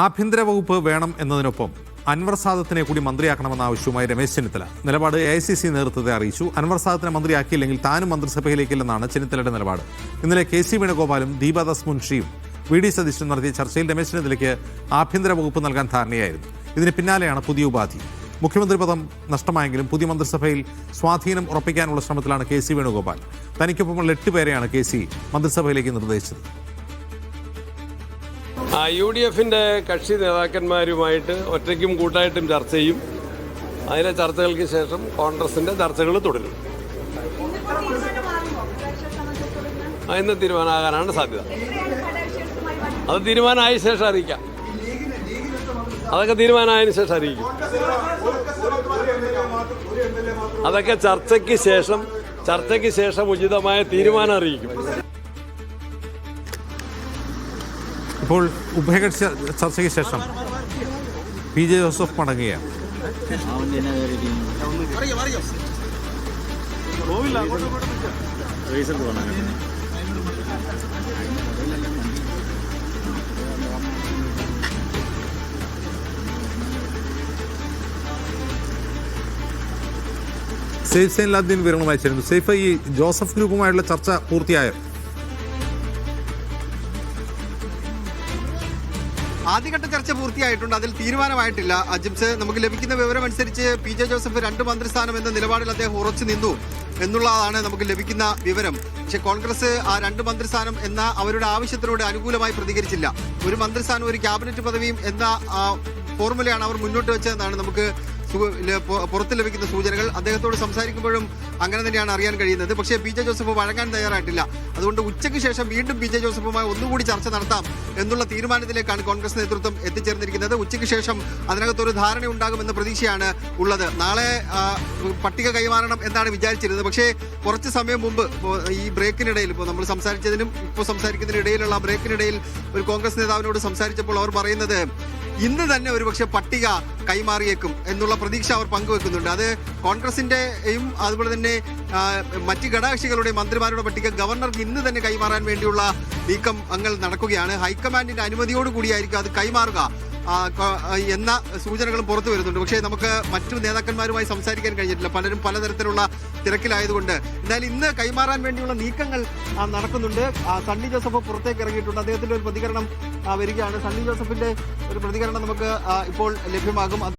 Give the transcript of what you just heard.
ആഭ്യന്തര വകുപ്പ് വേണം എന്നതിനൊപ്പം അൻവർ സാദത്തിനെ കൂടി മന്ത്രിയാക്കണമെന്ന ആവശ്യവുമായി രമേശ് ചെന്നിത്തല നിലപാട് AICC നേതൃത്വത്തെ അറിയിച്ചു. അൻവർ സാദത്തിനെ മന്ത്രിയാക്കിയില്ലെങ്കിൽ താനും മന്ത്രിസഭയിലേക്കില്ലെന്നാണ് ചെന്നിത്തലയുടെ നിലപാട്. ഇന്നലെ KC വേണുഗോപാലും ദീപദാസ് മുൻഷിയും VD സതീശനും നടത്തിയ ചർച്ചയിൽ രമേശ് ചെന്നിത്തലയ്ക്ക് ആഭ്യന്തര വകുപ്പ് നൽകാൻ ധാരണയായിരുന്നു. ഇതിന് പിന്നാലെയാണ് പുതിയ ഉപാധി. മുഖ്യമന്ത്രി പദം നഷ്ടമായെങ്കിലും പുതിയ മന്ത്രിസഭയിൽ സ്വാധീനം ഉറപ്പിക്കാനുള്ള ശ്രമത്തിലാണ് KC വേണുഗോപാൽ. തനിക്കൊപ്പമുള്ള 8 പേരെയാണ് KC മന്ത്രിസഭയിലേക്ക് നിർദ്ദേശിച്ചത്. UDFിൻ്റെ കക്ഷി നേതാക്കന്മാരുമായിട്ട് ഒറ്റയ്ക്കും കൂട്ടായിട്ടും ചർച്ച ചെയ്യും. അതിലെ ചർച്ചകൾക്ക് ശേഷം കോൺഗ്രസിൻ്റെ ചർച്ചകൾ തുടരും. ഇന്ന് തീരുമാനമാകാനാണ് സാധ്യത. അത് തീരുമാനമായ ശേഷം അറിയിക്കാം. അതൊക്കെ തീരുമാനമായതിനു ശേഷം അറിയിക്കും. അതൊക്കെ ചർച്ചയ്ക്ക് ശേഷം ഉചിതമായ തീരുമാനം അറിയിക്കും. ഇപ്പോൾ ഉഭയകക്ഷി ചർച്ചയ്ക്ക് ശേഷം PJ ജോസഫ് മടങ്ങുകയാണ്. സെയ്ഫ് സൈനുലാബ്ദീൻ വിവരങ്ങൾ അയച്ചിരുന്നു. സെയ്ഫ്, ഈ ജോസഫ് ഗ്രൂപ്പുമായുള്ള ചർച്ച പൂർത്തിയായോ? ആദ്യഘട്ട ചർച്ച പൂർത്തിയായിട്ടുണ്ട്. അതിൽ തീരുമാനമായിട്ടില്ല. അജിംസ്, നമുക്ക് ലഭിക്കുന്ന വിവരം അനുസരിച്ച് PJ ജോസഫ് 2 മന്ത്രിസ്ഥാനം എന്ന നിലപാടിൽ അദ്ദേഹം ഉറച്ചു നിന്നു എന്നുള്ളതാണ് നമുക്ക് ലഭിക്കുന്ന വിവരം. പക്ഷേ കോൺഗ്രസ് ആ 2 മന്ത്രിസ്ഥാനം എന്ന അവരുടെ ആവശ്യത്തിനോട് അനുകൂലമായി പ്രതികരിച്ചില്ല. ഒരു മന്ത്രിസ്ഥാനം, ഒരു ക്യാബിനറ്റ് പദവിയും എന്ന ഫോർമുലയാണ് അവർ മുന്നോട്ട് വെച്ചതെന്നാണ് നമുക്ക് പുറത്ത് ലഭിക്കുന്ന സൂചനകൾ. അദ്ദേഹത്തോട് സംസാരിക്കുമ്പോഴും അങ്ങനെ തന്നെയാണ് അറിയാൻ കഴിയുന്നത്. പക്ഷേ PJ ജോസഫ് വഴങ്ങാൻ തയ്യാറായിട്ടില്ല. അതുകൊണ്ട് ഉച്ചയ്ക്ക് ശേഷം വീണ്ടും PJ ജോസഫുമായി ഒന്നുകൂടി ചർച്ച നടത്താം എന്നുള്ള തീരുമാനത്തിലേക്കാണ് കോൺഗ്രസ് നേതൃത്വം എത്തിച്ചേർന്നിരിക്കുന്നത്. ഉച്ചയ്ക്ക് ശേഷം അതിനകത്തൊരു ധാരണ ഉണ്ടാകുമെന്ന പ്രതീക്ഷയാണ് ഉള്ളത്. നാളെ പട്ടിക കൈമാറണം എന്നാണ് വിചാരിച്ചിരുന്നത്. പക്ഷേ കുറച്ച് സമയം മുമ്പ് ഈ ബ്രേക്കിനിടയിൽ, ഇപ്പോൾ നമ്മൾ സംസാരിച്ചതിനും ഇപ്പോൾ സംസാരിക്കുന്നതിനിടയിലുള്ള ബ്രേക്കിനിടയിൽ ഒരു കോൺഗ്രസ് നേതാവിനോട് സംസാരിച്ചപ്പോൾ അവർ പറയുന്നത് ഇന്ന് തന്നെ ഒരുപക്ഷെ പട്ടിക കൈമാറിയേക്കും എന്നുള്ള പ്രതീക്ഷ അവർ പങ്കുവെക്കുന്നുണ്ട്. അത് കോൺഗ്രസിന്റെയും അതുപോലെ തന്നെ മറ്റ് ഘടകകക്ഷികളുടെ മന്ത്രിമാരുടെ പട്ടിക ഗവർണർക്ക് ഇന്ന് തന്നെ കൈമാറാൻ വേണ്ടിയുള്ള നീക്കങ്ങൾ നടക്കുകയാണ്. ഹൈക്കമാൻഡിന്റെ അനുമതിയോടുകൂടിയായിരിക്കും അത് കൈമാറുക എന്ന സൂചനകളും പുറത്തു വരുന്നുണ്ട്. പക്ഷേ നമുക്ക് മറ്റു നേതാക്കന്മാരുമായി സംസാരിക്കാൻ കഴിഞ്ഞിട്ടില്ല. പലരും പലതരത്തിലുള്ള തിരക്കിലായതുകൊണ്ട്. എന്നാൽ ഇന്ന് കൈമാറാൻ വേണ്ടിയുള്ള നീക്കങ്ങൾ നടക്കുന്നുണ്ട്. സണ്ണി ജോസഫ് പുറത്തേക്ക് ഇറങ്ങിയിട്ടുണ്ട്. അദ്ദേഹത്തിന്റെ ഒരു പ്രതികരണം വരികയാണ്. സണ്ണി ജോസഫിന്റെ ഒരു പ്രതികരണം നമുക്ക് ഇപ്പോൾ ലഭ്യമാകും.